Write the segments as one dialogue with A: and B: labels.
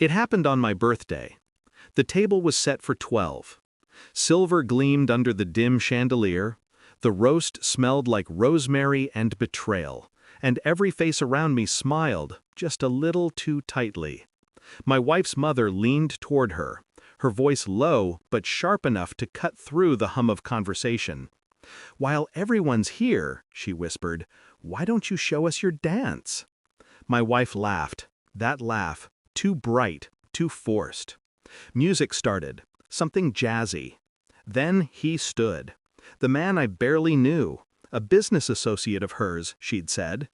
A: It happened on my birthday. The table was set for 12. Silver gleamed under the dim chandelier. The roast smelled like rosemary and betrayal, and every face around me smiled, just a little too tightly. My wife's mother leaned toward her voice low but sharp enough to cut through the hum of conversation. "While everyone's here," she whispered, "why don't you show us your dance?" My wife laughed. That laugh, too bright, too forced. Music started, something jazzy. Then he stood. The man I barely knew, a business associate of hers, she'd said.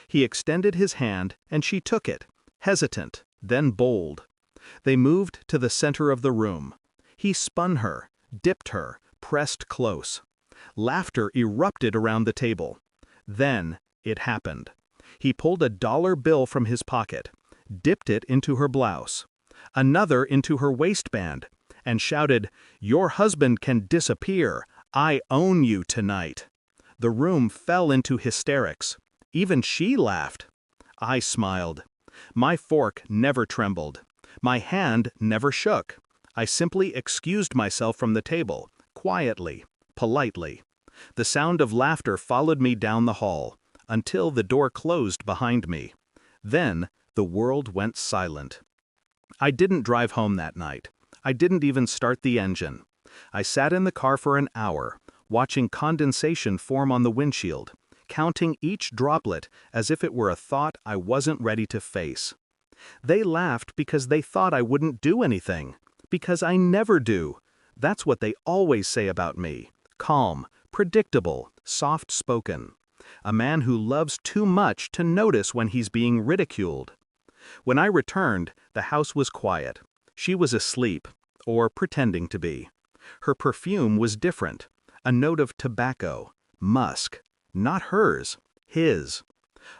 A: He extended his hand, and she took it, hesitant, then bold. They moved to the center of the room. He spun her, dipped her, pressed close. Laughter erupted around the table. Then it happened. He pulled a dollar bill from his pocket, dipped it into her blouse, another into her waistband, and shouted, "Your husband can disappear. I own you tonight." The room fell into hysterics. Even she laughed. I smiled. My fork never trembled. My hand never shook. I simply excused myself from the table, quietly, politely. The sound of laughter followed me down the hall, until the door closed behind me. Then the world went silent. I didn't drive home that night. I didn't even start the engine. I sat in the car for an hour, watching condensation form on the windshield, counting each droplet as if it were a thought I wasn't ready to face. They laughed because they thought I wouldn't do anything, because I never do. That's what they always say about me. Calm, predictable, soft-spoken. A man who loves too much to notice when he's being ridiculed. When I returned, the house was quiet. She was asleep, or pretending to be. Her perfume was different, a note of tobacco, musk. Not hers, his.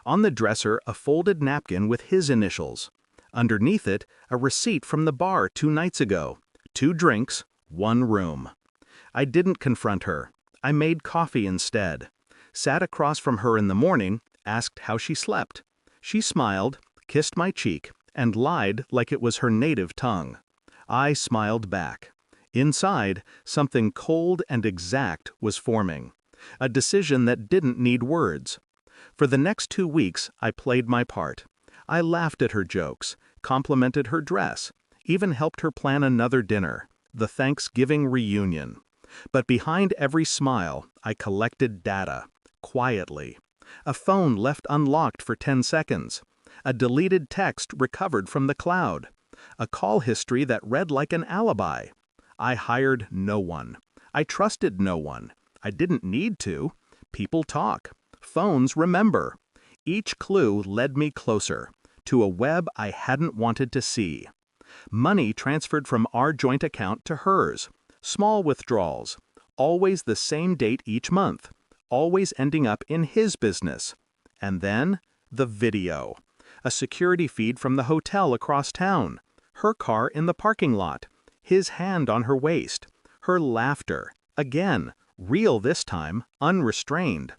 A: On the dresser, a folded napkin with his initials. Underneath it, a receipt from the bar 2 nights ago. 2 drinks, 1 room. I didn't confront her. I made coffee instead. Sat across from her in the morning, asked how she slept. She smiled, kissed my cheek, and lied like it was her native tongue. I smiled back. Inside, something cold and exact was forming. A decision that didn't need words. For the next 2 weeks, I played my part. I laughed at her jokes, complimented her dress, even helped her plan another dinner, the Thanksgiving reunion. But behind every smile, I collected data, quietly. A phone left unlocked for 10 seconds. A deleted text recovered from the cloud. A call history that read like an alibi. I hired no one. I trusted no one. I didn't need to. People talk. Phones remember. Each clue led me closer, to a web I hadn't wanted to see. Money transferred from our joint account to hers. Small withdrawals. Always the same date each month. Always ending up in his business. And then, the video. A security feed from the hotel across town. Her car in the parking lot. His hand on her waist. Her laughter. Again, real this time, unrestrained.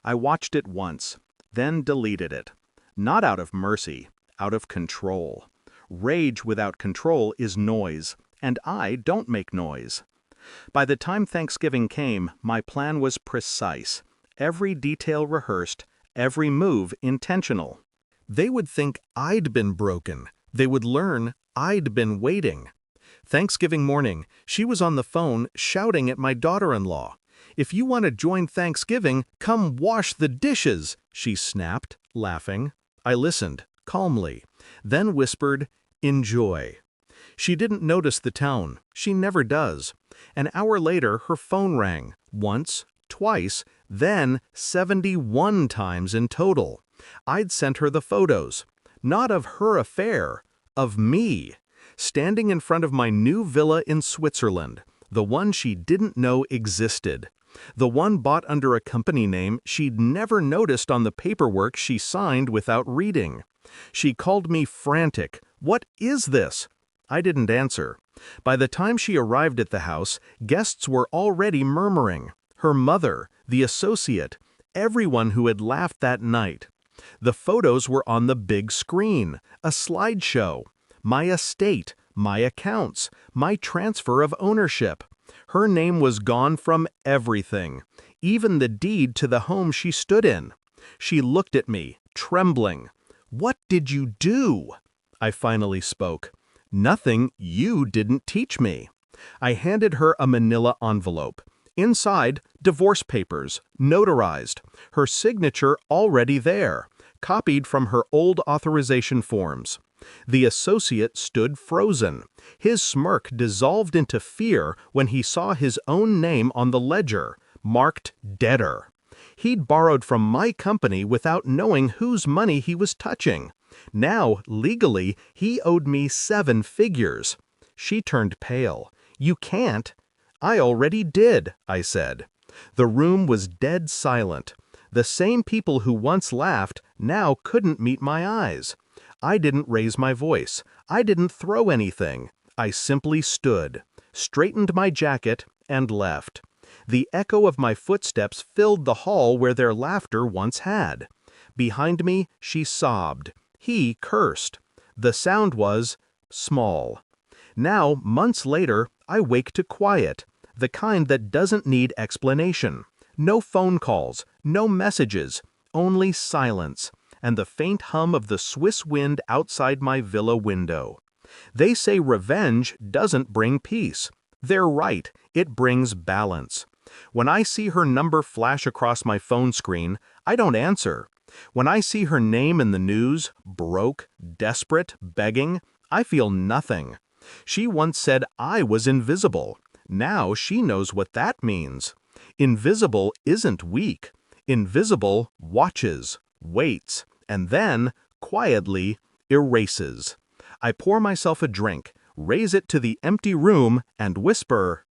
A: I watched it once, then deleted it. Not out of mercy, out of control. Rage without control is noise, and I don't make noise. By the time Thanksgiving came, my plan was precise. Every detail rehearsed, every move intentional. They would think I'd been broken. They would learn I'd been waiting. Thanksgiving morning, she was on the phone shouting at my daughter-in-law. "If you want to join Thanksgiving, come wash the dishes," she snapped, laughing. I listened, calmly, then whispered, "Enjoy." She didn't notice the tone. She never does. An hour later, her phone rang. Once, twice, then 71 times in total. I'd sent her the photos. Not of her affair, of me. Standing in front of my new villa in Switzerland. The one she didn't know existed. The one bought under a company name she'd never noticed on the paperwork she signed without reading. She called me frantic. "What is this?" I didn't answer. By the time she arrived at the house, guests were already murmuring. Her mother, the associate, everyone who had laughed that night. The photos were on the big screen, a slideshow. my estate, my accounts, my transfer of ownership. Her name was gone from everything, even the deed to the home she stood in. She looked at me, trembling. "What did you do?" I finally spoke. "Nothing you didn't teach me." I handed her a manila envelope. Inside, divorce papers, notarized, her signature already there, copied from her old authorization forms. The associate stood frozen. His smirk dissolved into fear when he saw his own name on the ledger, marked debtor. He'd borrowed from my company without knowing whose money he was touching. Now, legally, he owed me 7 figures. She turned pale. "You can't." "I already did," I said. The room was dead silent. The same people who once laughed now couldn't meet my eyes. I didn't raise my voice. I didn't throw anything. I simply stood, straightened my jacket, and left. The echo of my footsteps filled the hall where their laughter once had. Behind me, she sobbed. He cursed. The sound was small. Now, months later, I wake to quiet, the kind that doesn't need explanation. No phone calls, no messages, only silence, and the faint hum of the Swiss wind outside my villa window. They say revenge doesn't bring peace. They're right, it brings balance. When I see her number flash across my phone screen, I don't answer. When I see her name in the news, broke, desperate, begging, I feel nothing. She once said I was invisible. Now she knows what that means. Invisible isn't weak. Invisible watches, waits, and then, quietly, erases. I pour myself a drink, raise it to the empty room, and whisper,